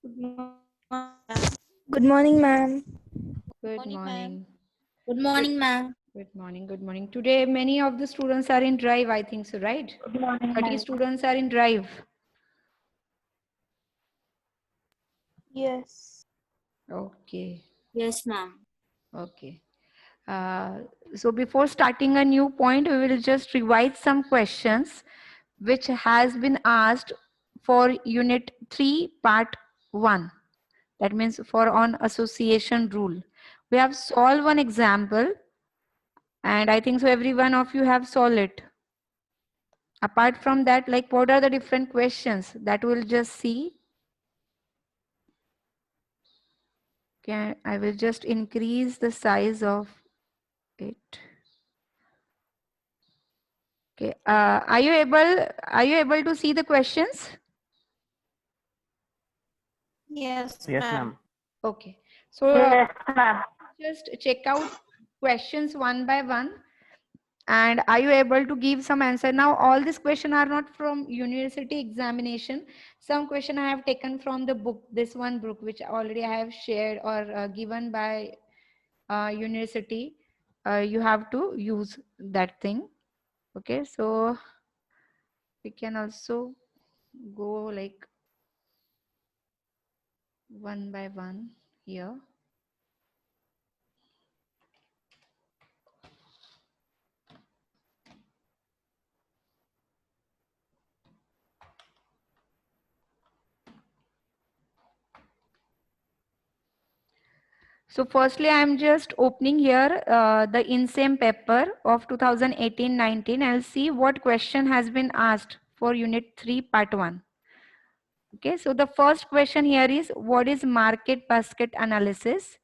Good morning, ma'am. Good Morning, ma'am. morning. Good morning, ma'am. Good morning. Good morning. Today, many of the students are in drive, I think so, right? Good morning, 30 ma'am. students are in drive. Yes. Okay. Yes, ma'am. Okay. Uh, so before starting a new point, we will just revise some questions which has been asked for Unit 3, Part 1. That means for on association rule. We have solved one example, and I think so every one of you have solved it. Apart from that, like what are the different questions that we'll just see? Okay, I will just increase the size of it. Okay, are you able to see the questions? Yes, Yes, ma'am. ma'am. Okay, so Yes, ma'am. just check out questions one by one. And are you able to give some answer? Now, all these questions are not from university examination. Some question I have taken from the book, this one book, which already I have shared or given by university. You have to use that thing. Okay, so we can also go like one by one here. So firstly, I am just opening here the INSEM paper of 2018-19. I'll see what question has been asked for Unit 3, Part 1. Okay, so the first question here is, what is market basket analysis?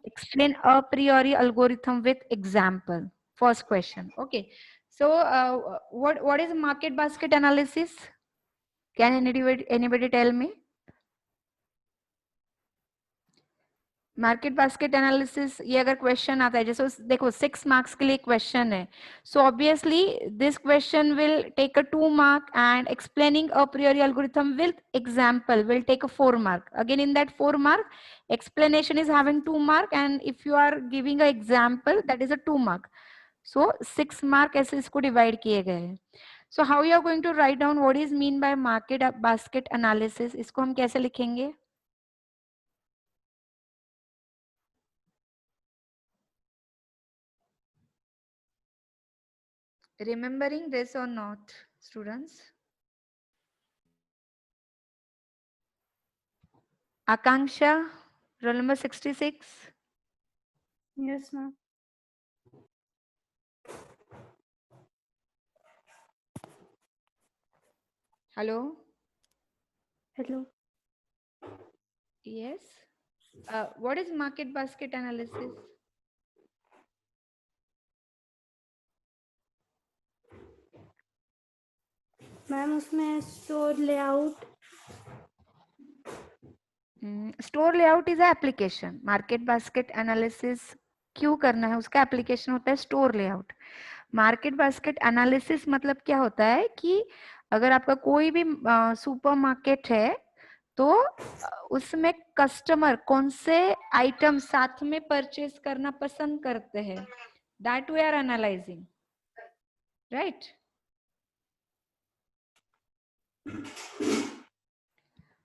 Explain a priori algorithm with example. First question. Okay, so what is market basket analysis? Can anybody tell me? Market basket analysis ये अगर question आता है जैसे देखो 6 marks के लिए question है so obviously this question will take a 2 mark and explaining a priori algorithm with example will take a 4 mark. Again in that 4 mark explanation is having 2 mark and if you are giving a example that is a 2 mark. So 6 mark ऐसे इसको divide किए गए हैं. So how you are going to write down what is mean by market basket analysis? इसको हम कैसे लिखेंगे? Remembering this or not, students? Akanksha, roll number 66. Yes, ma'am. Hello? Hello. Yes. What is market basket analysis? Ma'am उसमें store layout Store layout is a application. Market basket analysis क्यों करना है उसका application होता है store layout. Market basket analysis मतलब क्या होता है कि अगर आपका कोई भी सुपर मार्केट है तो उसमें कस्टमर कौन से आइटम साथ में परचेज करना पसंद करते हैं that we are analysing right.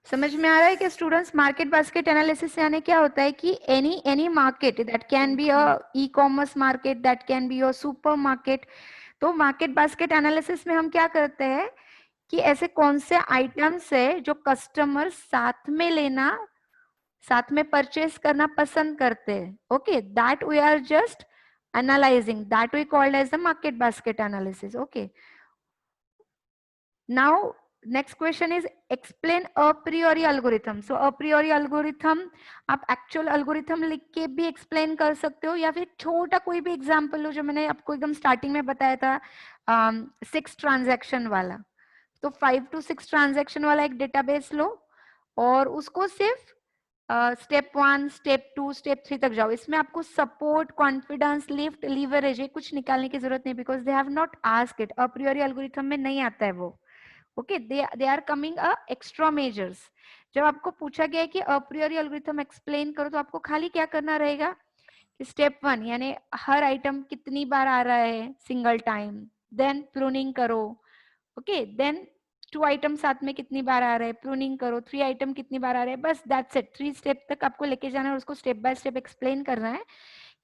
समझ में आ रहा है कि स्टूडेंट्स मार्केट बास्केट एनालिसिस यानी क्या होता है कि any market that can be a e commerce market that can be a super market. तो मार्केट बास्केट एनालिसिस में हम क्या करते हैं कि ऐसे कौन से आइटम्स है जो कस्टमर साथ में परचेस करना पसंद करते हैं. Okay that we are just analysing that we called as the market basket analysis. Okay now next question is explain a priori algorithm. So a priori algorithm आप एक्चुअल एल्गोरिथम लिख के भी एक्सप्लेन कर सकते हो या फिर छोटा कोई भी एग्जांपल लो जो मैंने आपको एकदम स्टार्टिंग में बताया था 6 ट्रांजैक्शन वाला. तो 5 to 6 ट्रांजैक्शन वाला एक डेटाबेस लो और उसको सिर्फ स्टेप 1 स्टेप 2 स्टेप 3 तक जाओ. इसमें आपको सपोर्ट कॉन्फिडेंस लिफ्ट लीवरेज कुछ निकालने की जरूरत नहीं because they have not asked it. A priori algorithm में नहीं आता है वो. Okay, they are coming extra measures. जब आपको पूछा गया है कि अप्रियोरी एल्गोरिथम एक्सप्लेन करो, तो आपको खाली क्या करना रहेगा कि स्टेप 1 यानी हर आइटम कितनी बार आ रहा है सिंगल टाइम, देन प्रूनिंग करो। ओके, देन 2 आइटम साथ में कितनी बार आ रहे हैं, प्रूनिंग करो। 3 आइटम कितनी बार आ रहे हैं, बस दैट्स इट। 3 स्टेप तक आपको लेके जाना है और उसको स्टेप बाय स्टेप एक्सप्लेन करना है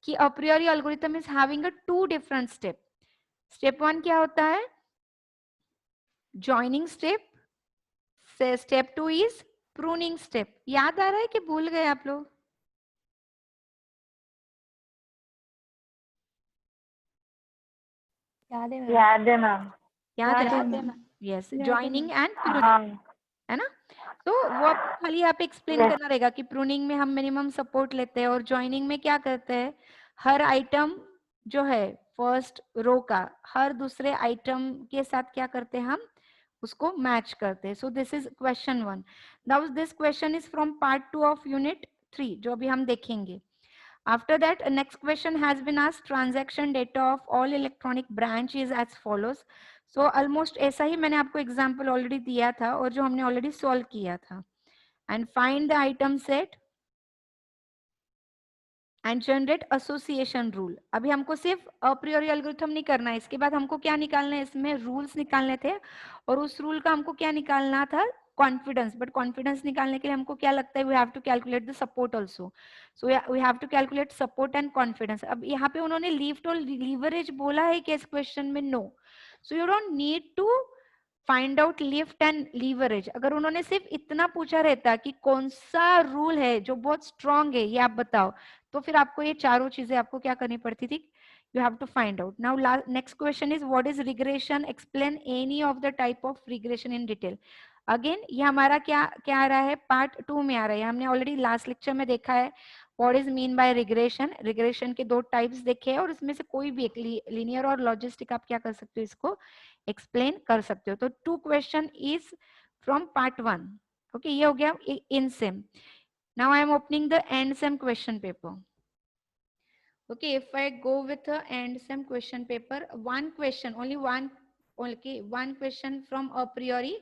कि अ priori algorithm is having a 2 different step. Step 1 क्या होता है, joining step. Step 2 is pruning step. याद आ रहा है कि भूल गए आप लोग? याद है मैम। याद है मैम। याद है है मैम। यस, याद है जॉइनिंग एंड प्रूनिंग, हाँ है ना? तो वो आपको खाली यहाँ पे एक्सप्लेन Yes. करना रहेगा कि प्रूनिंग में हम मिनिमम सपोर्ट लेते हैं और जॉइनिंग में क्या करते हैं, हर आइटम जो है फर्स्ट रो का हर दूसरे आइटम के साथ क्या करते हैं, हम उसको मैच करते हैं। So this is question 1। Now this question is from part 2 of unit 3 जो अभी हम देखेंगे। After that, next question has been asked, transaction data of all electronic branch is as follows. So almost ऐसा ही मैंने आपको example already दिया था और जो हमने already solve किया था। And find the item set and generate association rule. अभी हमको सिर्फ a priori algorithm नहीं करना है, इसके बाद हमको क्या निकालना है, इसमें rules निकालने थे और उस rule का हमको क्या निकालना था, confidence. But confidence निकालने के लिए हमको क्या लगता है, we have to calculate the support also. So we have to calculate support and confidence. अब यहाँ पे उन्होंने lift और leverage बोला है कि इस question में no. So you don't need to find out lift and leverage. अगर उन्होंने सिर्फ इतना पूछा रहता कि कौन सा रूल है जो बहुत स्ट्रांग है ये आप बताओ, तो फिर आपको ये चारों चीजें आपको क्या करनी पड़ती थी, you have to find out. Now next question is what is regression, explain any of the type of regression in detail. Again ये हमारा क्या क्या आ रहा है, पार्ट 2 में आ रहा है। हमने ऑलरेडी लास्ट लेक्चर में देखा है what is mean by regression. Regression के 2 टाइप्स देखे हैं और इसमें से कोई भी एक लीनियर और लॉजिस्टिक आप क्या कर सकते हो, इसको एक्सप्लेन कर सकते हो। तो 2 question is from part 1। Okay, ये हो गया in same. Now I am opening the end same question paper. Okay, if I go with the end sem question paper, one question, only one question from a priori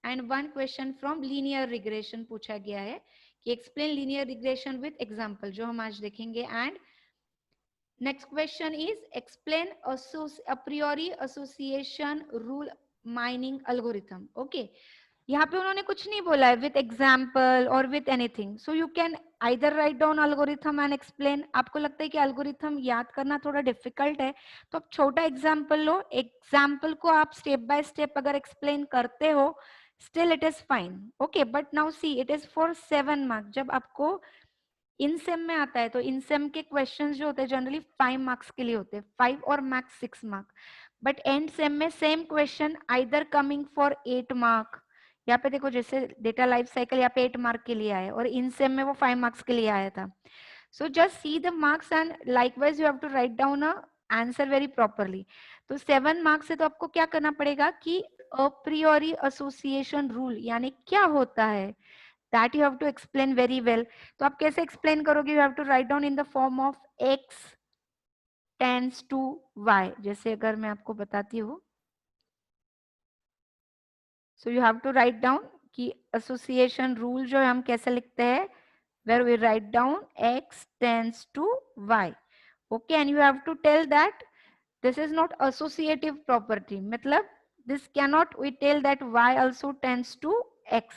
and one question from linear regression पूछा गया है कि explain linear regression with example, जो हम आज देखेंगे। and next question is explain a priori association rule mining algorithm. Okay, यहाँ पे उन्होंने कुछ नहीं बोला है विथ एग्जाम्पल और with anything, so you can either write down algorithm and explain. आपको लगता है कि एल्गोरिथम याद करना थोड़ा डिफिकल्ट है तो आप छोटा एग्जाम्पल लो, एग्जाम्पल को आप स्टेप बाय स्टेप अगर एक्सप्लेन करते हो still it is fine. Okay, but now see it is for 7 marks. जब आपको इन सेम में आता है तो इन सेम के क्वेश्चंस जो होते हैं जनरली 5 मार्क्स के लिए होते हैं, 5 और max 6 mark. But end sem में sem question either coming for 8 mark, यहाँ पे देखो जैसे डेटा लाइफ साइकिल यहाँ पे 8 मार्क के लिए आया और इन सेम में वो 5 मार्क्स के लिए आया था। So just see the marks and likewise you have to write down a answer very properly. तो 7 मार्क्स से तो आपको क्या करना पड़ेगा कि अ प्रियोरी एसोसिएशन रूल यानी क्या होता है, that you have to explain very well. तो आप कैसे explain करोगे, you have to write down in the form of x tends to y। जैसे अगर मैं आपको बताती हूँ, so you have to write down कि association rule जो है हम कैसे लिखते हैं, where we write down x tends to y. Okay, and you have to tell that this is not associative property, मतलब this cannot we tell that y also tends to x,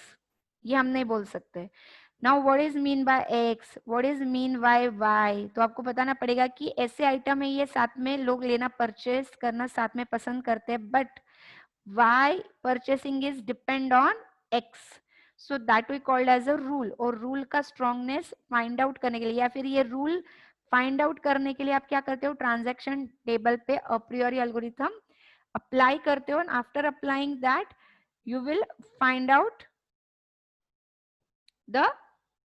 ये हम नहीं बोल सकते। Now what is mean by x, what is mean by y, तो आपको बताना पड़ेगा कि ऐसे आइटम है ये साथ में लोग लेना परचेस करना साथ में पसंद करते हैं, but y purchasing is depend on x, so that we called as a rule। और rule का strongness find out करने के लिए या फिर ये rule फाइंड आउट करने के लिए आप क्या करते हो, ट्रांजैक्शन टेबल पे अ प्रियोरी एल्गोरिथम अप्लाई करते हो and after applying that you will find out the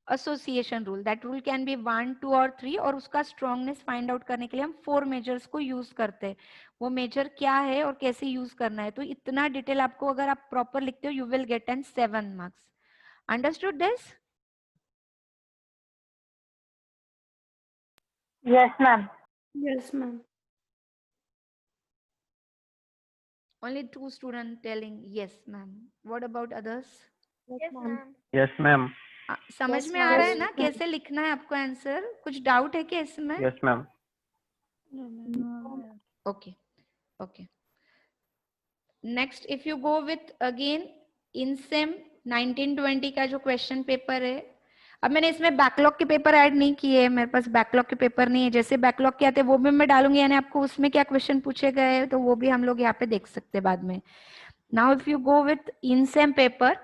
association rule. That rule can be 1, 2 और 3 और उसका स्ट्रॉन्गनेस फाइंड आउट करने के लिए हम 4 मेजर्स को यूज करते हैं। वो मेजर क्या है और कैसे यूज करना है, तो इतना डिटेल आपको अगर आप प्रॉपर लिखते हो you will get an 7 marks. Understood this? Yes, ma'am. Yes, ma'am. Only 2 students telling yes, ma'am. What about others? Yes, ma'am. Yes, ma'am. समझ Yes, में आ ma'am. रहा है ना कैसे लिखना है आपको आंसर? कुछ डाउट है क्या इसमें? Yes, ma'am. No, ma'am. Okay, okay. Next, if you go with again INSEM 1920 का जो क्वेश्चन पेपर है, अब मैंने इसमें बैकलॉग के पेपर ऐड नहीं किए, मेरे पास बैकलॉग के पेपर नहीं है, जैसे बैकलॉग के आते हैं वो भी मैं डालूंगी, यानी आपको उसमें क्या क्वेश्चन पूछे गए तो वो भी हम लोग यहाँ पे देख सकते हैं बाद में. Now if you go with INSEM paper,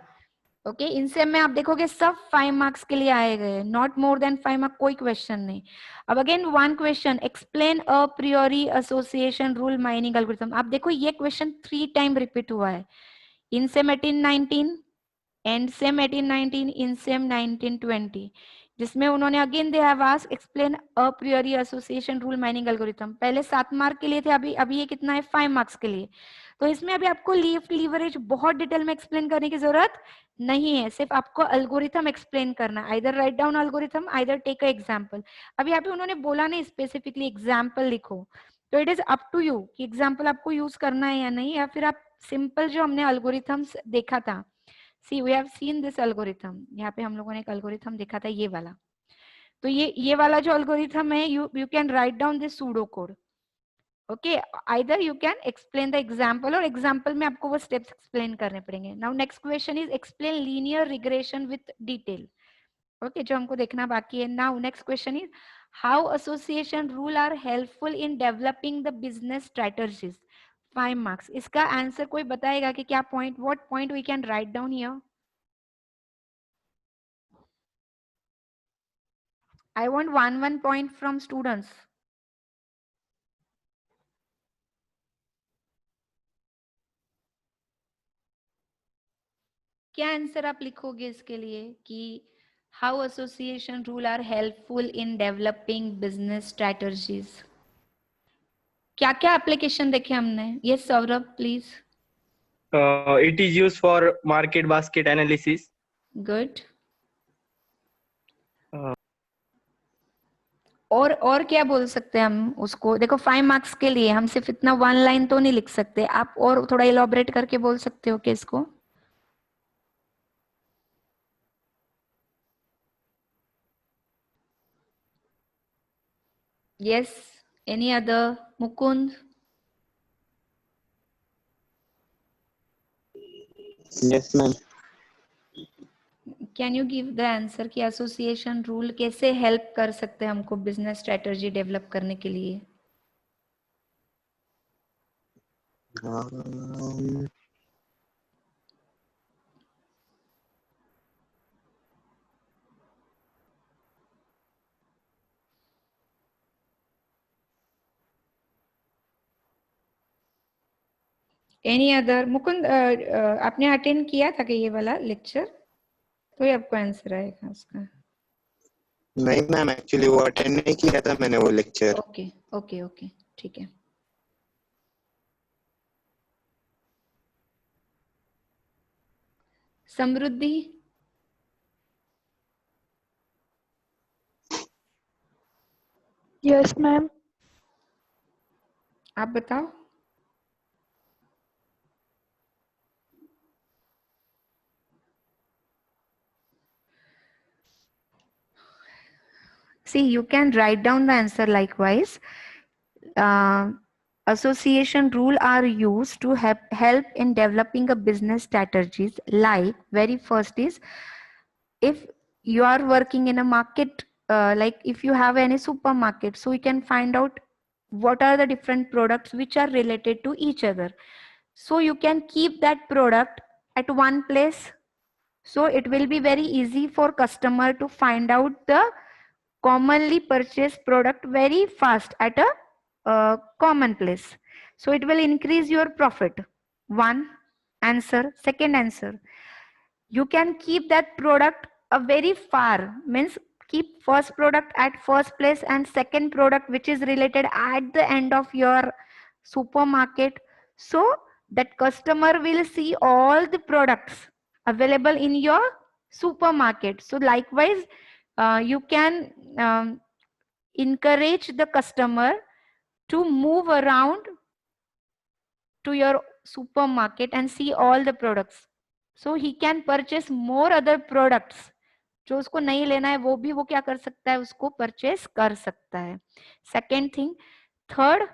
okay, INSEM में आप देखोगे सब 5 मार्क्स के लिए आए गए, नॉट मोर देन 5 मार्क, कोई क्वेश्चन नहीं. अब again one question, explain a प्रियोरी association rule mining algorithm. आप देखो ये क्वेश्चन 3 टाइम रिपीट हुआ है, INSEM 1819, EndSEM 1819, INSEM 1920, जिसमें उन्होंने again they have asked explain a प्रियोरी association rule mining algorithm. पहले 7 मार्क के लिए थे, अभी ये कितना है 5 मार्क्स के लिए. तो इसमें अभी आपको लीफ लीवरेज बहुत डिटेल में एक्सप्लेन करने की जरूरत नहीं है, सिर्फ आपको एल्गोरिथम एक्सप्लेन करना है. Either write down algorithm, either take a example. अभी यहाँ पे उन्होंने बोला नहीं स्पेसिफिकली एग्जांपल लिखो, तो it is up to you कि एग्जांपल आपको यूज करना है या नहीं, या फिर आप सिंपल जो हमने एल्गोरिथम्स देखा था, see we have seen this algorithm, यहाँ पे हम लोगों ने एक एल्गोरिथम देखा था ये वाला, तो ये वाला जो एल्गोरिथम है, you can write down this pseudo code. Okay, either you can explain the example, और एग्जांपल में आपको वो स्टेप्स एक्सप्लेन करने पड़ेंगे. Now next question is explain linear regression with detail. Okay, जो हमको देखना बाकी है. Now next question is how association rule are helpful in developing the business strategies. 5 marks. इसका आंसर कोई बताएगा कि क्या point, what point we can write down here? I want one point from students. क्या आंसर आप लिखोगे इसके लिए कि how association rule are helpful in developing business strategies? क्या क्या एप्लीकेशन देखे हमने? Yes Saurabh please. It is used for market basket analysis. Good. Uh, और क्या बोल सकते हैं हम उसको? देखो 5 मार्क्स के लिए हम सिर्फ इतना 1 लाइन तो नहीं लिख सकते, आप और थोड़ा इलॉबरेट करके बोल सकते हो कि इसको. Yes, any other? Mukund? Yes, ma'am. Can you give the answer कि एसोसिएशन रूल कैसे हेल्प कर सकते हैं हमको बिजनेस स्ट्रेटजी डेवलप करने के लिए? Any other? मुकुंद आपने अटेंड किया था कि ये वाला लेक्चर? तो ही आपको आंसर आएगा उसका. नहीं मैम, एक्चुअली वो अटेंड नहीं किया था मैंने वो लेक्चर. ओके ओके ओके, ठीक है. समृद्धि? Yes, ma'am. आप बताओ. See, you can write down the answer likewise. Association rule are used to help in developing a business strategies. Like very first is, if you are working in a market, like if you have any supermarket, so you can find out what are the different products which are related to each other. So you can keep that product at one place. So it will be very easy for customer to find out the commonly purchased product very fast at a common place. So it will increase your profit. One answer. Second answer, you can keep that product a very far, means keep first product at first place and second product which is related at the end of your supermarket, so that customer will see all the products available in your supermarket. So likewise, you can encourage the customer to move around to your supermarket and see all the products. So he can purchase more other products. जो उसको नहीं लेना है वो भी वो क्या कर सकता है, उसको परचेस कर सकता है. Second thing. थर्ड,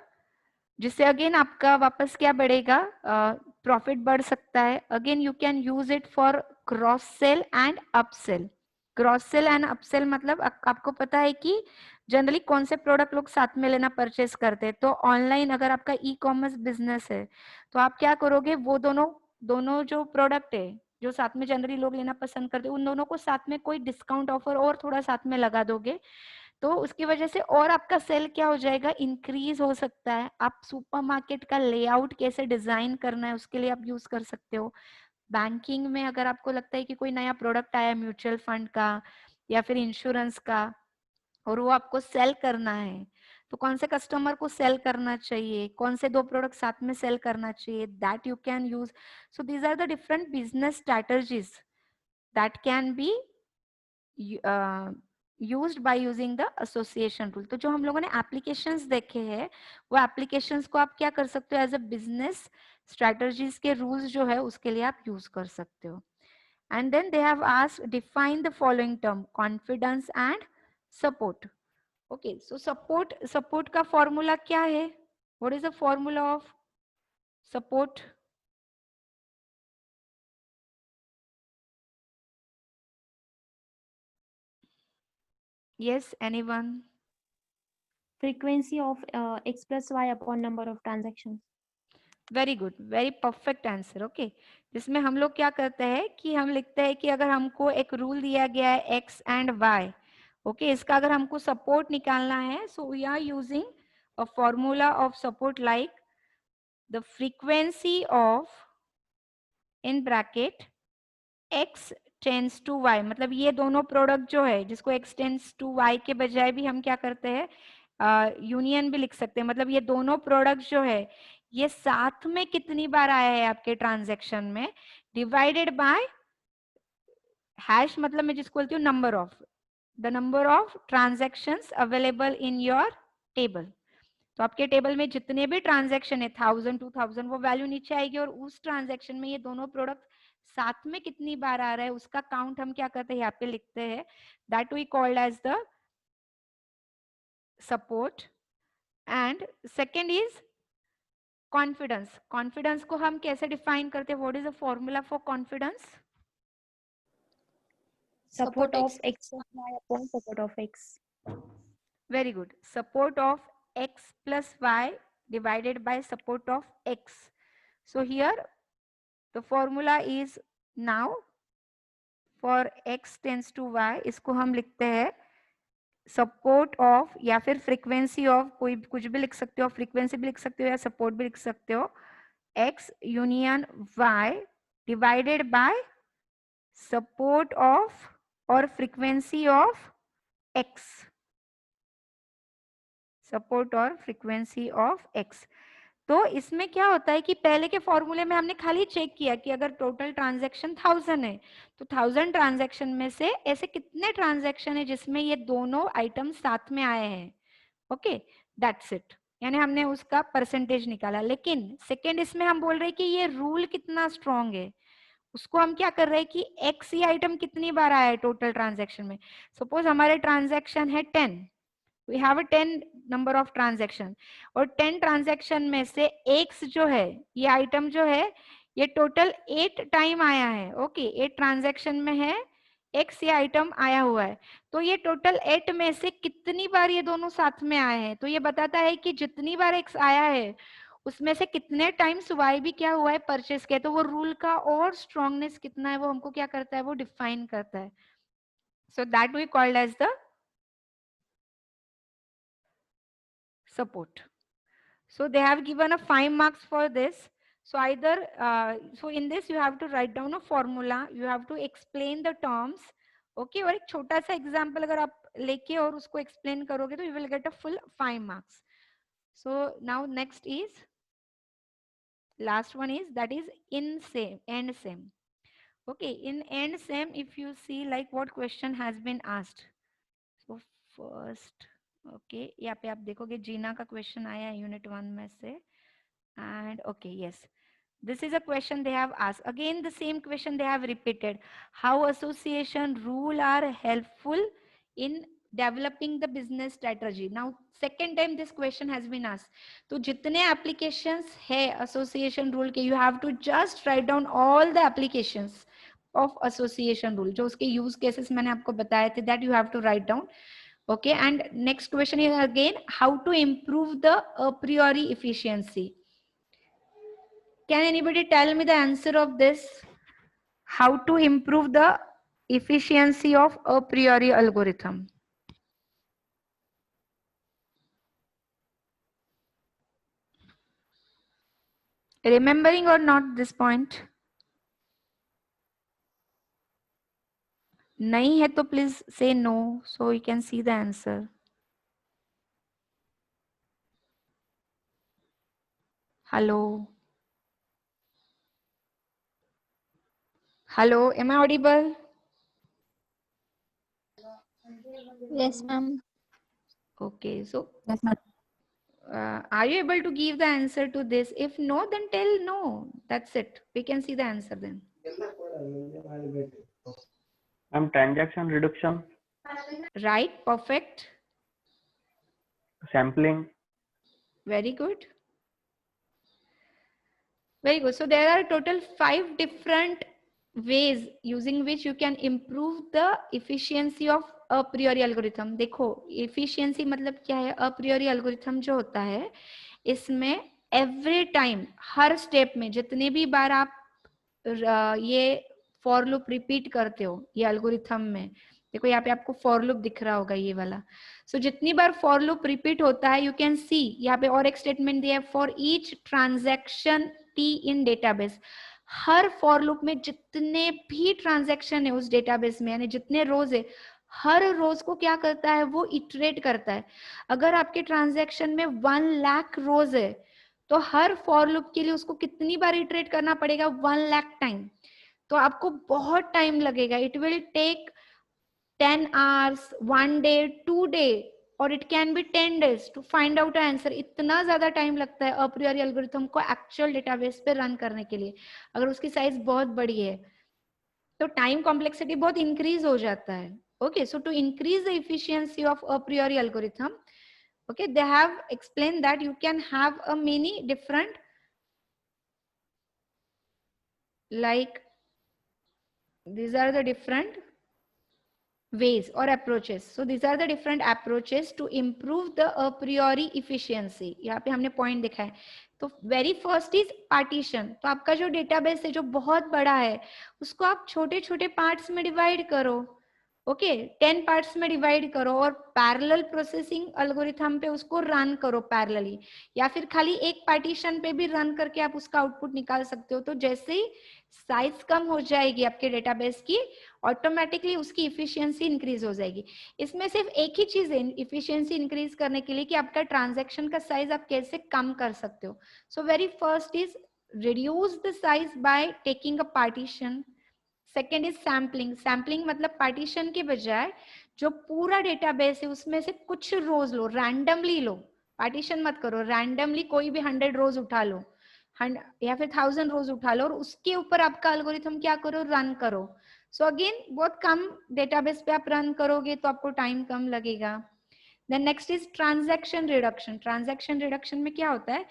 जिससे अगेन आपका वापस क्या बढ़ेगा, प्रॉफिट बढ़ सकता है. Again you can use it for cross sell and upsell. Cross sell and upsell मतलब आपको पता है कि जनरली कौन से प्रोडक्ट लोग साथ में लेना परचेस करते हैं. तो ऑनलाइन अगर आपका ई कॉमर्स बिजनेस है तो आप क्या करोगे, वो दोनों जो प्रोडक्ट है जो साथ में जनरली लोग लेना पसंद करते हैं उन दोनों को साथ में कोई डिस्काउंट ऑफर और थोड़ा साथ में लगा दोगे. तो उसकी वजह से और आपका सेल क्या हो जाएगा, इंक्रीज हो सकता है. आप सुपरमार्केट का लेआउट कैसे डिजाइन करना है उसके लिए आप यूज कर सकते हो. बैंकिंग में अगर आपको लगता है कि कोई नया प्रोडक्ट आया म्यूचुअल फंड का या फिर इंश्योरेंस का और वो आपको सेल करना है, तो कौन से कस्टमर को सेल करना चाहिए, कौन से 2 प्रोडक्ट साथ में सेल करना चाहिए, that you can use. So these are the different business strategies that can be used by using the association rule. तो जो हम लोगों ने एप्लीकेशंस देखे हैं वो एप्लीकेशंस को आप क्या कर सकते हो, एज अ बिजनेस स्ट्रैटेजीज के रूल्स जो है उसके लिए आप यूज कर सकते हो. And then they have asked define the following term, confidence and support. Okay, so support का formula क्या है? What is the formula of support? Yes, anyone? Frequency of x plus y upon number of transactions. Very good, very perfect answer. Okay, जिसमें हम लोग क्या करते हैं कि हम लिखते हैं कि अगर हमको एक रूल दिया गया है एक्स एंड वाई, ओके, इसका अगर हमको सपोर्ट निकालना है so we are using a formula of support like the frequency of in bracket x tends to y. मतलब ये दोनों प्रोडक्ट जो है जिसको x टेंस टू y के बजाय भी हम क्या करते हैं, यूनियन भी लिख सकते हैं. मतलब ये दोनों प्रोडक्ट जो है ये साथ में कितनी बार आया है आपके ट्रांजैक्शन में, डिवाइडेड बाय हैश, मतलब मैं जिसको बोलती हूँ number of, the number of transactions available in your table. तो आपके टेबल में जितने भी ट्रांजैक्शन है 1000 2000 वो वैल्यू नीचे आएगी और उस ट्रांजैक्शन में ये दोनों प्रोडक्ट साथ में कितनी बार आ रहा है उसका काउंट हम क्या करते हैं, यहाँ पे लिखते हैं. That we called as the support. And second is confidence. Confidence को हम कैसे डिफाइन करते हैं, what is the formula for confidence? Support of x plus y upon support of x. Very good. Support of x plus y divided by support of x. So here the formula is now for x tends to y, इसको हम लिखते हैं support of या फिर frequency of, कोई कुछ भी लिख सकते हो, फ्रीक्वेंसी भी लिख सकते हो या सपोर्ट भी लिख सकते हो, x union y divided by support of और फ्रीक्वेंसी ऑफ x. सपोर्ट और फ्रीक्वेंसी ऑफ x. तो इसमें क्या होता है कि पहले के फॉर्मूले में हमने खाली चेक किया कि अगर टोटल ट्रांजैक्शन 1000 है तो 1000 ट्रांजैक्शन में से ऐसे कितने ट्रांजैक्शन है जिसमें ये दोनों आइटम साथ में आए हैं. Okay, that's it. यानी हमने उसका परसेंटेज निकाला. लेकिन सेकेंड इसमें हम बोल रहे हैं कि ये रूल कितना स्ट्रॉन्ग है, उसको हम क्या कर रहे हैं कि एक्स ये आइटम कितनी बार आया है टोटल ट्रांजैक्शन में. सपोज हमारे ट्रांजैक्शन है 10, we have a 10 number of transaction और 10 ट्रांजैक्शन में से x जो है ये आइटम जो है ये टोटल 8 टाइम आया है. ओके, 8 ट्रांजैक्शन में है x ये आइटम आया हुआ है. तो ये टोटल 8 में से कितनी बार ये दोनों साथ में आए हैं, तो ये बताता है कि जितनी बार x आया है उसमें से कितने टाइम्स y भी क्या हुआ है, परचेस किया. तो वो रूल का और स्ट्रॉन्गनेस कितना है वो हमको क्या करता है, वो डिफाइन करता है. So that we called as the support. So they have given a 5 marks for this. So either so in this you have to write down a formula, you have to explain the terms. Okay, और एक छोटा सा example अगर आप लेके और उसको explain करोगे तो you will get a full 5 marks. So now next is last one is that is in same end same. Okay, in end same if you see like what question has been asked. So first okay यहाँ पे आप देखोगे जीना का question आया है unit 1 में से. And okay yes, This is a question they have asked. Again, the same question they have repeated. How association rule are helpful in developing the business strategy. Now, second time this question has been asked. तो जितने applications है association rule के, you have to just write down all the applications of association rule. जो उसके use cases मैंने आपको बताए थे, that you have to write down. Okay, and next question is again, how to improve the a priori efficiency. Can anybody tell me the answer of this? How to improve the efficiency of a priori algorithm? Remembering or not this point? नहीं है तो please say no, so you can see the answer. Hello. Hello, am I audible? Yes, ma'am. Okay, so Yes, ma'am. are you able to give the answer to this? If no, then tell no. That's it. We can see the answer then. Transaction reduction, Right, perfect. sampling, Very good. Very good. So there are total 5 different ways using which you can improve the efficiency of a priori algorithm. देखो, efficiency मतलब क्या है? A priori algorithm जो होता है, इसमें every time, हर step में, जितने भी बार आप ये for loop repeat करते हो, ये algorithm में, देखो यहाँ पे आपको for loop दिख रहा होगा ये वाला. So जितनी बार for loop repeat होता है, you can see यहाँ पे और एक statement दिया है, for each transaction T in database. Her for loop में जितने भी ट्रांजैक्शन है उस डेटाबेस में, यानी जितने रोज है, हर रोज को क्या करता है, वो इटरेट करता है. अगर आपके ट्रांजैक्शन में 1 लाख रोज है, तो हर फॉर लूप के लिए उसको कितनी बार इटरेट करना पड़ेगा? 1 लाख टाइम. तो आपको बहुत टाइम लगेगा. It will take 10 hours, 1 day, 2 day, और it can be 10 days to find out answer. इतना ज्यादा टाइम लगता है अप्रियोरी एल्गोरिथम को एक्चुअल डेटाबेस पे रन करने के लिए, अगर उसकी साइज बहुत बड़ी है तो टाइम कॉम्प्लेक्सिटी बहुत इंक्रीज हो जाता है. Okay, so to increase the efficiency of apriori algorithm, okay, they have explained that you can have a many different, like these are the different ways or approaches. So these are the different approaches to improve the a priori efficiency. यहाँ पे हमने point दिखा है. तो very first is partition. तो आपका जो database है जो बहुत बड़ा है, उसको आप छोटे छोटे पार्ट्स में डिवाइड करो. ओके, 10 पार्ट्स में डिवाइड करो और पैरेलल प्रोसेसिंग एल्गोरिथम पे उसको रन करो पैरेलली, या फिर खाली एक पार्टीशन पे भी रन करके आप उसका आउटपुट निकाल सकते हो. तो जैसे ही साइज कम हो जाएगी आपके डेटाबेस की, ऑटोमेटिकली उसकी इफिशियंसी इंक्रीज हो जाएगी. इसमें सिर्फ एक ही चीज है इफिशियंसी इंक्रीज करने के लिए, कि आपका ट्रांजैक्शन का साइज आप कैसे कम कर सकते हो. So very first is reduce the size by taking a partition. Second is sampling. Sampling मतलब पार्टीशन के बजाय जो पूरा डेटाबेस है उसमें से कुछ रोज लो, रैंडमली लो. पार्टीशन मत करो, रैंडमली कोई भी 100 रोज उठा लो, या फिर 1000 रोज उठा लो, और उसके ऊपर आपका एल्गोरिथम क्या करो, रन करो. सो अगेन बहुत कम डेटाबेस पे आप रन करोगे तो आपको टाइम कम लगेगा. Then next is transaction reduction. Transaction reduction में क्या होता है,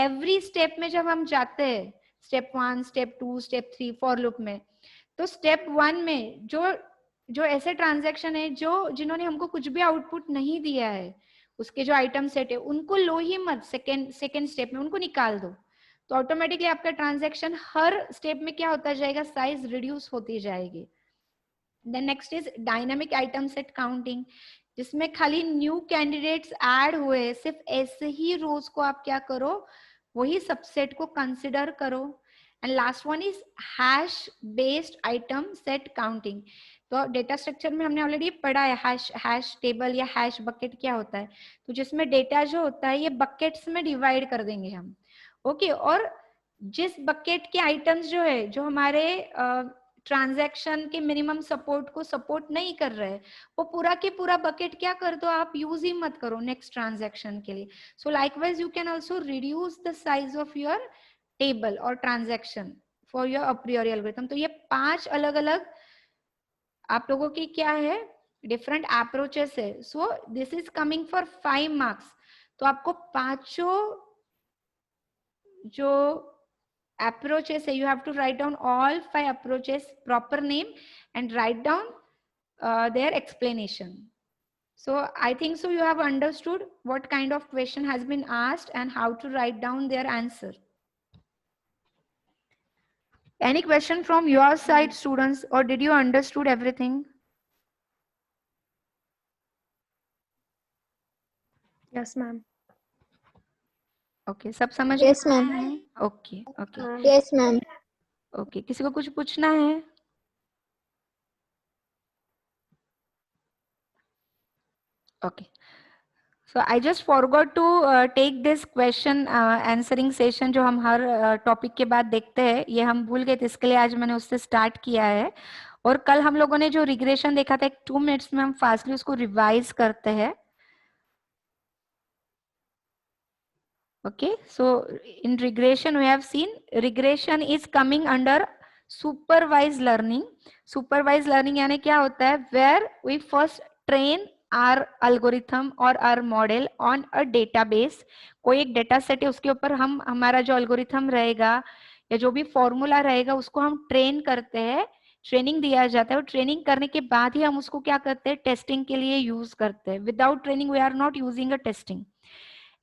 एवरी स्टेप में जब हम जाते हैं, step 1, step 2, step 3 for loop में, तो स्टेप 1 में जो ऐसे ट्रांजैक्शन है जिन्होंने हमको कुछ भी आउटपुट नहीं दिया है, उसके जो आइटम सेट है, उनको लो ही मत. सेकेंड स्टेप में उनको निकाल दो. तो ऑटोमेटिकली आपका ट्रांजैक्शन हर स्टेप में क्या होता जाएगा, साइज रिड्यूस होती जाएगी. Then next is dynamic item set counting, जिसमें खाली न्यू कैंडिडेट्स ऐड हुए, सिर्फ ऐसे ही रोज को आप क्या करो, वही सबसेट को कंसिडर करो. And last one is hash based item set counting. तो डेटा स्ट्रक्चर में हमने ऑलरेडी पढ़ा है हैश टेबल या हैश बकेट क्या होता है. तो जिसमें डेटा जो होता है ये बकेट्स में डिवाइड कर देंगे हम. ओके, और जिस बकेट के आइटम्स जो है, जो हमारे ट्रांजैक्शन के मिनिमम सपोर्ट को सपोर्ट नहीं कर रहे हैं, वो पूरा के पूरा बकेट क्या कर दो, आप यूज ही मत करो नेक्स्ट ट्रांजैक्शन के लिए. सो likewise you can also reduce the size of your table और ट्रांजैक्शन फॉर योर अप्रियोरी एल्गोरिथम। तो ये 5 अलग अलग आप लोगों की क्या है, डिफरेंट अप्रोचेस है। So this is coming for 5 marks. तो आपको पांचों जो approaches, you have to write down all 5 approaches, proper name, and write down their explanation. So I think so you have understood what kind of question has been asked and how to write down their answer. Any question from your side, students, or did you understood everything? Yes, ma'am. Okay, सब समझ Yes, में ma'am. आया है? Okay, okay, Yes, ma'am. okay. किसी को कुछ पूछना है? Okay. So I just forgot to take this question answering session जो हम हर टॉपिक के बाद देखते हैं, ये हम भूल गए थे, इसके लिए आज मैंने उससे स्टार्ट किया है। और कल हम लोगों ने जो रिग्रेशन देखा था, 2 मिनट्स में हम फास्टली उसको रिवाइज करते हैं। Okay, so in regression we have seen regression is coming under supervised learning. Supervised learning यानी क्या होता है, where we first train our algorithm or our model on a database. कोई एक डेटा सेट है, उसके ऊपर हम हमारा जो algorithm रहेगा या जो भी फॉर्मूला रहेगा उसको हम ट्रेन करते हैं, ट्रेनिंग दिया जाता है, और ट्रेनिंग करने के बाद ही हम उसको क्या करते हैं, टेस्टिंग के लिए यूज करते हैं। Without training we are not using a testing.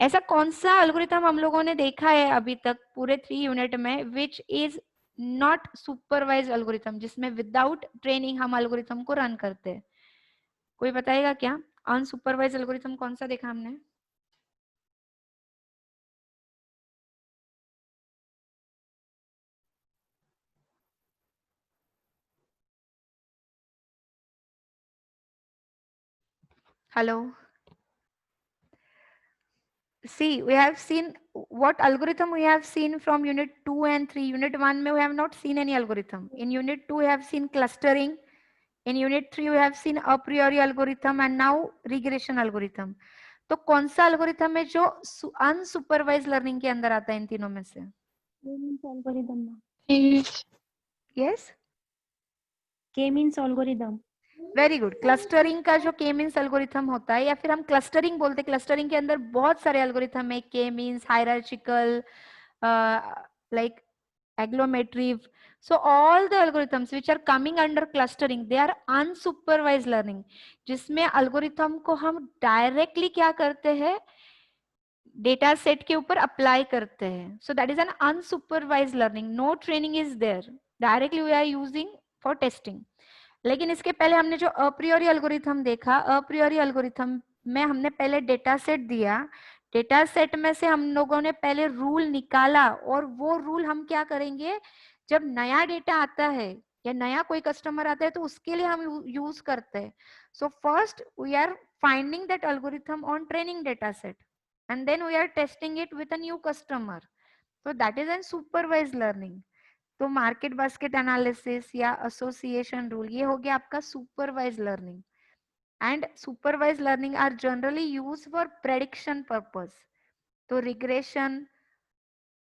ऐसा कौन सा एल्गोरिथम हम लोगों ने देखा है अभी तक पूरे 3 यूनिट में, which is not supervise algorithm, जिसमें विदाउट ट्रेनिंग हम एल्गोरिथम को रन करते हैं? कोई बताएगा क्या? अनसुपरवाइज एल्गोरिथम कौन सा देखा हमने? Hello, see, we have seen what algorithm we have seen from unit 2 and 3. Unit 1 में we have not seen any algorithm. In unit 2 we have seen clustering. In unit 3 we have seen a priori algorithm and now regression algorithm. तो कौन सा algorithm है जो unsupervised learning के अंदर आता है इन तीनों में से? K-means algorithm. Yes? K-means algorithm. Very good. Clustering का जो के मीन्स एल्गोरिथम होता है, या फिर हम क्लस्टरिंग बोलते हैं, क्लस्टरिंग के अंदर बहुत सारे एल्गोरिथम है, K means, hierarchical, like agglomerative. So all the algorithms which are coming under clustering, they are unsupervised learning, जिसमें algorithm को हम directly क्या करते हैं, डेटा सेट के ऊपर अप्लाई करते हैं। So that is an unsupervised learning. No training is there. Directly we are using for testing. लेकिन इसके पहले हमने जो अप्रियोरी एल्गोरिथम देखा, अप्रियोरी एल्गोरिथम में हमने पहले डेटा सेट दिया, डेटा सेट में से हम लोगों ने पहले रूल निकाला, और वो रूल हम क्या करेंगे, जब नया डेटा आता है या नया कोई कस्टमर आता है तो उसके लिए हम यूज करते हैं। So first we are finding that algorithm on training data set and then we are testing it with a new customer. So that is an supervised learning. तो मार्केट बास्केट एनालिसिस या association rule, ये हो गया आपका supervise learning. And supervise learning are generally use for prediction purpose. तो regression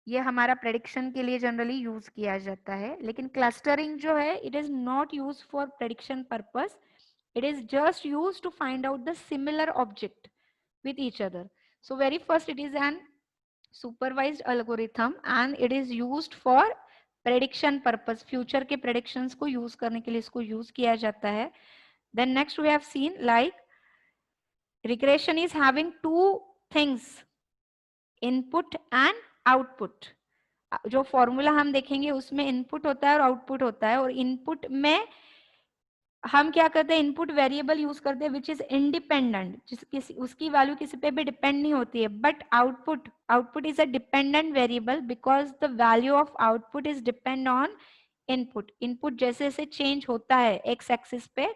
ये हमारा prediction के लिए जनरली यूज किया जाता है, लेकिन क्लस्टरिंग जो है it is not use for prediction purpose, it is just use to find out the similar object with each other. So very first it is an supervised algorithm and it is used for prediction purpose. Future के predictions को use करने के लिए इसको use किया जाता है. Then next we have seen like regression is having two things, input and output. जो फॉर्मूला हम देखेंगे उसमें इनपुट होता है और आउटपुट होता है, और इनपुट में हम क्या करते हैं, इनपुट वेरिएबल यूज करते हैं विच इज इंडिपेंडेंट, उसकी वैल्यू किसी पे भी डिपेंड नहीं होती है। But output is a dependent variable because the value of output is depend on input. Input जैसे जैसे चेंज होता है एक्स एक्सिस पे,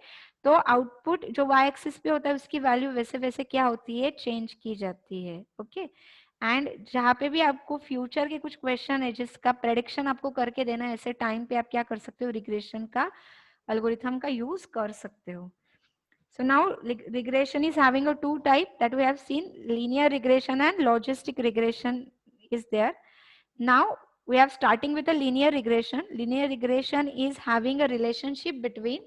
तो आउटपुट जो वाई एक्सिस पे होता है उसकी वैल्यू वैसे वैसे क्या होती है, चेंज की जाती है। ओके, एंड जहाँ पे भी आपको फ्यूचर के कुछ क्वेश्चन है जिसका प्रेडिक्शन आपको करके देना है, ऐसे टाइम पे आप क्या कर सकते हो, रिग्रेशन का algorithm का यूज कर सकते हो। So now regression is having a two type that we have seen, linear regression and logistic regression is there. Now we have starting with a linear regression. Linear regression is having a relationship between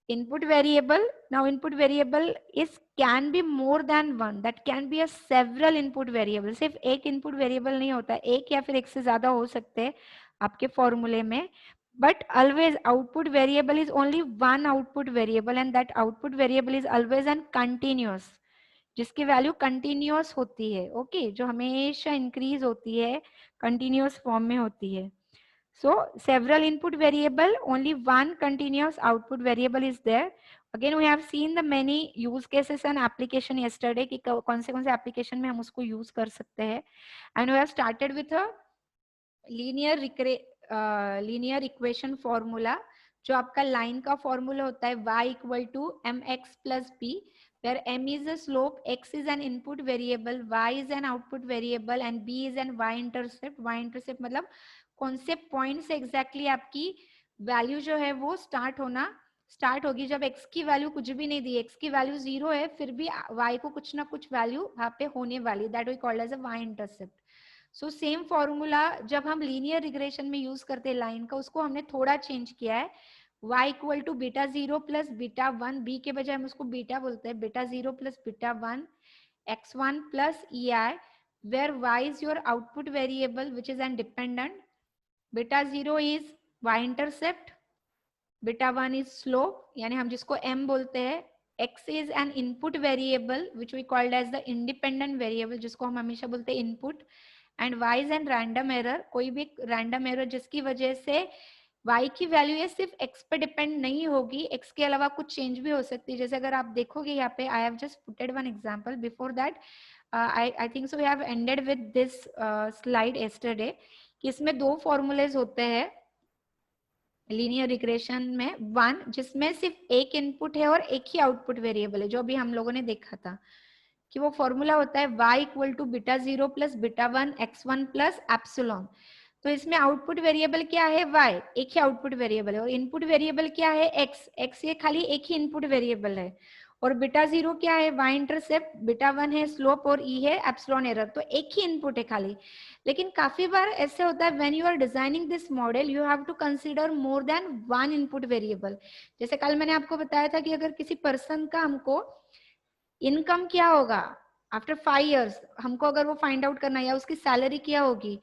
input variable. Now input variable is can be more than one, that can be a several input variable. सिर्फ एक input variable नहीं होता, एक या फिर एक से ज्यादा हो सकते हैं आपके फॉर्मूले में. But always output variable is only one output variable, and that output variable is always and continuous, जिसकी वैल्यू कंटिन्यूअस होती है. ओके, जो हमेशा इंक्रीज होती है, कंटिन्यूअस फॉर्म में होती है. So several input variable, only one continuous output variable is there. Again we have seen the many use cases and application yesterday कि कौन से application में हम उसको use कर सकते हैं. And we have started with a linear equation formula, जो आपका लाइन का फॉर्मूला होता है y equal to mx plus b, where m is the slope, x is an input variable, y is an output variable and b is an y intercept. Y intercept मतलब कौन से point से exactly आपकी value जो है वो start होगी. जब x की वैल्यू कुछ भी नहीं दी, x की वैल्यू 0 है, फिर भी y को कुछ ना कुछ वैल्यू वहां पे होने वाली, that we called as a y intercept. So same formula जब हम लीनियर रिग्रेशन में यूज करते हैं लाइन का, उसको हमने थोड़ा चेंज किया है. y equal to beta 0 plus beta 1, b के बजाय हम उसको बीटा बोलते हैं, beta 0 plus beta 1 x1 plus ei, where y is your output variable which is an dependent. Beta 0 is y intercept, beta 1 is slope, यानी हम जिसको m बोलते हैं. x is an input variable which we called as the independent variable, जिसको हम हमेशा बोलते हैं input, and y is an random error, कोई भी random error जिसकी वजह से y की वैल्यू ये सिर्फ x पे डिपेंड नहीं होगी, x के अलावा कुछ चेंज भी हो सकती है. जैसे अगर आप देखोगे यहाँ पे, I have just putted one example before that. I think so we have ended with this slide yesterday, कि इसमें दो फॉर्मूलेज होते हैं लीनियर रिग्रेशन में. वन जिसमें सिर्फ एक इनपुट है और एक ही आउटपुट वेरिएबल है, जो अभी हम लोगों ने देखा था कि वो फॉर्मूला होता है y equal to beta 0 plus beta 1 x1 plus epsilon. तो इसमें आउटपुट वेरिएबल क्या है, y, एक ही आउटपुट वेरिएबल है, और इनपुट वेरिएबल क्या है, x ये खाली एक ही इनपुट वेरिएबल है. और बीटा 0 क्या है, y इंटरसेप्ट, बीटा 1 है स्लोप और e है एप्सिलॉन एरर. तो एक ही इनपुट है खाली. लेकिन काफी बार ऐसे होता है, when you are designing this model you have to consider more than one input variable. जैसे कल मैंने आपको बताया था कि अगर किसी पर्सन का हमको इनकम क्या होगा आफ्टर 5 years, हमको अगर वो फाइंड आउट करना है, या उसकी सैलरी क्या होगी,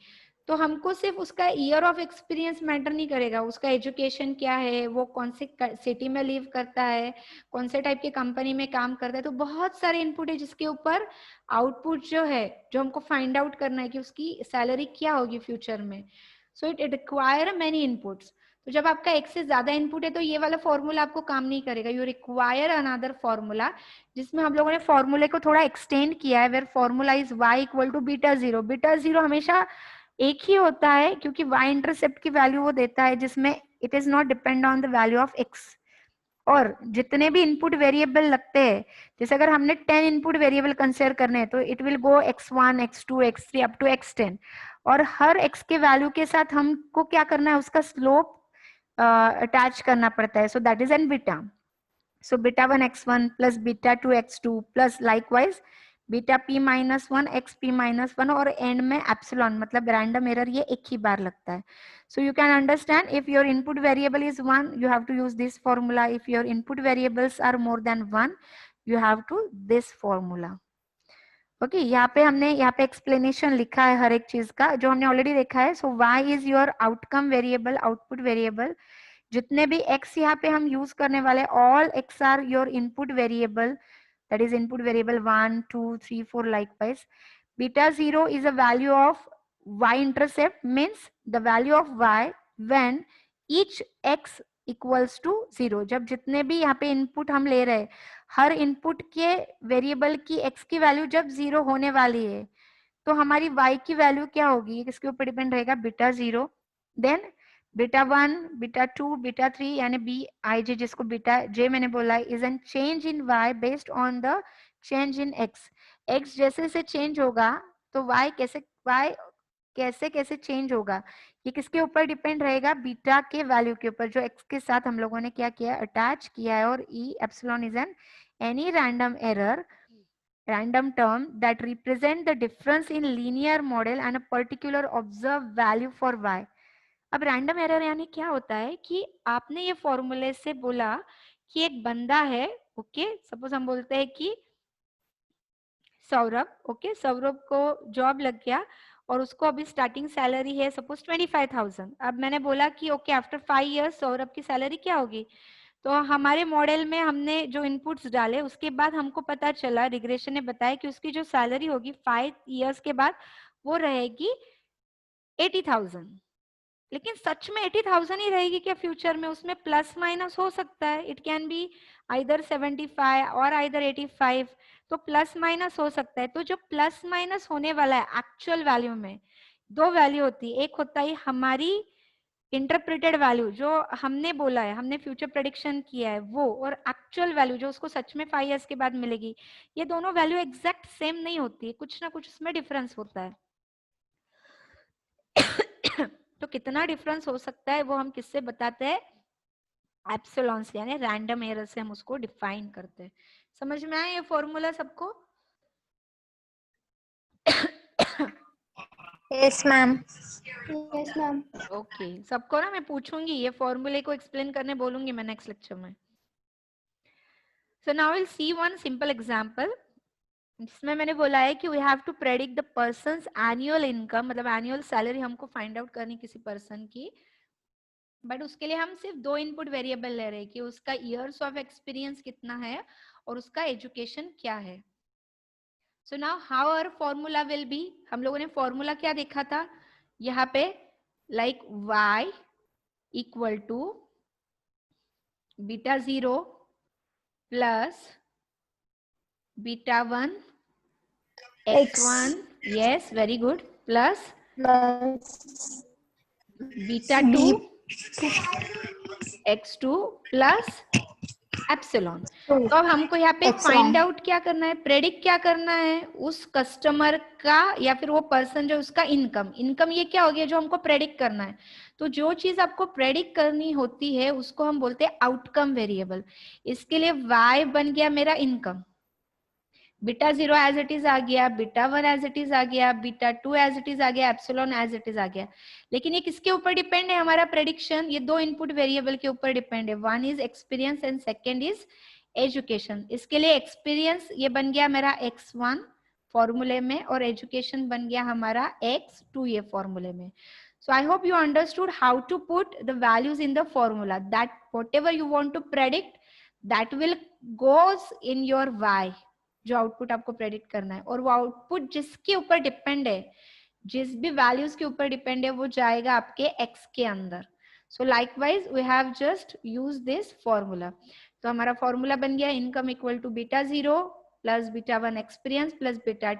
तो हमको सिर्फ उसका ईयर ऑफ एक्सपीरियंस मैटर नहीं करेगा. उसका एजुकेशन क्या है, वो कौन से सिटी में लिव करता है, कौन से टाइप की कंपनी में काम करता है. तो बहुत सारे इनपुट है जिसके ऊपर आउटपुट जो है, जो हमको फाइंड आउट करना है कि उसकी सैलरी क्या होगी फ्यूचर में. So it require many inputs. तो जब आपका एक से ज्यादा इनपुट है तो ये वाला फॉर्मूला आपको काम नहीं करेगा. यू रिक्वायर अनदर फॉर्मूला, जिसमें हम लोगों ने फॉर्मूले को थोड़ा एक्सटेंड किया है, where formula is y equal to beta 0. Beta 0 हमेशा एक ही होता है क्योंकि y इंटरसेप्ट की वैल्यू वो देता है जिसमें it is not depend on the value of x. और जितने भी इनपुट वेरिएबल लगते हैं, जैसे अगर हमने 10 इनपुट वेरिएबल कंसिडर करने हैं, तो it will go x1 x2 x3 up to x10, और हर x के वैल्यू के साथ हमको क्या करना है, उसका स्लोप अटैच करना पड़ता है. So that is an beta. So beta 1 x1 plus beta 2 x2 plus likewise beta p minus 1 x p minus 1, और एंड में एप्सिलॉन, मतलब रैंडम एरर ये एक ही बार लगता है. So you can understand, if your input variable is 1 you have to use this formula. If your input variables are more than 1 you have to this formula. Okay यहाँ पे हमने यहाँ पे एक्सप्लेनेशन लिखा है हर एक चीज का, जो हमने ऑलरेडी देखा है. So y is your outcome variable, output variable. जितने भी x यहाँ पे हम यूज करने वाले, all x are your input variable, that is input variable 1 2 3 4 likewise. Beta 0 is a value of y intercept, means the value of y when each x equals to 0. जब जितने भी यहाँ पे इनपुट हम ले रहे, हर इनपुट के वेरिएबल की x की वैल्यू जब 0 होने वाली है, तो हमारी y की वैल्यू क्या होगी, किसके ऊपर डिपेंड रहेगा, beta 0. Then beta 1 beta 2 beta 3, यानी bij जिसको बीटा j मैंने बोला है, is an change in y based on the change in x. x जैसे से चेंज होगा तो y कैसे चेंज होगा, ये किसके ऊपर डिपेंड रहेगा, बीटा के वैल्यू के ऊपर, जो x के साथ हम लोगों ने क्या किया, अटैच किया है. और e epsilon is an any random error random term that represent the difference in linear model and a particular observed value for y. अब रैंडम एरर यानी क्या होता है कि आपने ये फॉर्मूले से बोला कि एक बंदा है, ओके, सपोज हम बोलते हैं कि सौरभ, ओके, सौरभ को जॉब लग गया और उसको अभी स्टार्टिंग सैलरी है सपोज 25,000. अब मैंने बोला कि ओके आफ्टर 5 इयर्स सौरभ की सैलरी क्या होगी, तो हमारे मॉडल में हमने जो इनपुट्स डाले उसके बाद हमको पता चला, रिग्रेशन ने बताया कि उसकी जो सैलरी होगी 5 इयर्स के बाद वो रहेगी 80,000. लेकिन सच में 80,000 ही रहेगी क्या फ्यूचर में? उसमें प्लस माइनस हो सकता है. इट कैन बी आइदर 75 और आइदर 85. तो प्लस माइनस हो सकता है. तो जो प्लस माइनस होने वाला है एक्चुअल वैल्यू में दो वैल्यू होती है. एक होता है हमारी इंटरप्रेटेड वैल्यू जो हमने बोला है, हमने फ्यूचर प्रेडिक्शन किया है वो, और एक्चुअल वैल्यू जो उसको सच में 5 इयर्स के बाद मिलेगी. ये दोनों वैल्यू एग्जैक्ट सेम नहीं होती है, कुछ ना कुछ उसमें डिफरेंस होता है. तो कितना डिफरेंस हो सकता है वो हम किससे बताते हैं? एप्सिलॉन से, यानी रैंडम एरर से हम उसको डिफाइन करते हैं. समझ में आया ये फॉर्मूला सबको? Yes, ma'am. Yes, ma'am. Okay, सबको ना मैं पूछूंगी, ये फॉर्मूले को एक्सप्लेन करने बोलूंगी मैं नेक्स्ट लेक्चर में. So now will see one simple example जिसमें मैंने बोला है कि we have to predict the person's annual income, मतलब एनुअल सैलरी हमको फाइंड आउट करनी किसी पर्सन की. बट उसके लिए हम सिर्फ दो इनपुट वेरिएबल ले रहे हैं कि उसका इयर्स ऑफ एक्सपीरियंस कितना है और उसका एजुकेशन क्या है. So now how our formula will be, हम लोगों ने फॉर्मूला क्या देखा था यहाँ पे, like y equal to beta 0 plus beta 1 x1, yes, very good, plus Plus beta 2 x2 plus epsilon. तो अब हमको यहाँ पे फाइंड आउट क्या करना है, प्रेडिक्ट क्या करना है उस कस्टमर का या फिर वो पर्सन जो उसका इनकम. इनकम ये क्या हो गया जो हमको प्रेडिक्ट करना है. तो जो चीज आपको प्रेडिक्ट करनी होती है उसको हम बोलते हैं आउटकम वेरिएबल. इसके लिए y बन गया मेरा income, beta 0 as it is आ गया, बीटा 1 एज इट इज आ गया, बीटा 2 एज इट इज आ गया, एप्सिलॉन एज इट इज आ गया. लेकिन ये किसके ऊपर डिपेंड है हमारा प्रेडिक्शन? ये दो इनपुट वेरिएबल के ऊपर डिपेंड है. One is experience and second is education. इसके लिए एक्सपीरियंस ये बन गया मेरा x1 फॉर्मूले में और एजुकेशन बन गया हमारा x2 ये फॉर्मूले में. So I hope you understood how to put the values in the formula, that whatever you want to predict that will goes in your y, जो आउटपुट आपको प्रेडिक्ट करना है. और वो आउटपुट जिसके ऊपर डिपेंड है, जिस भी वैल्यूज के ऊपर डिपेंड है वो जाएगा आपके x के अंदर. So likewise we have just use this formula. तो हमारा फॉर्मूला बन गया income equal to beta 0 plus beta 1 experience plus beta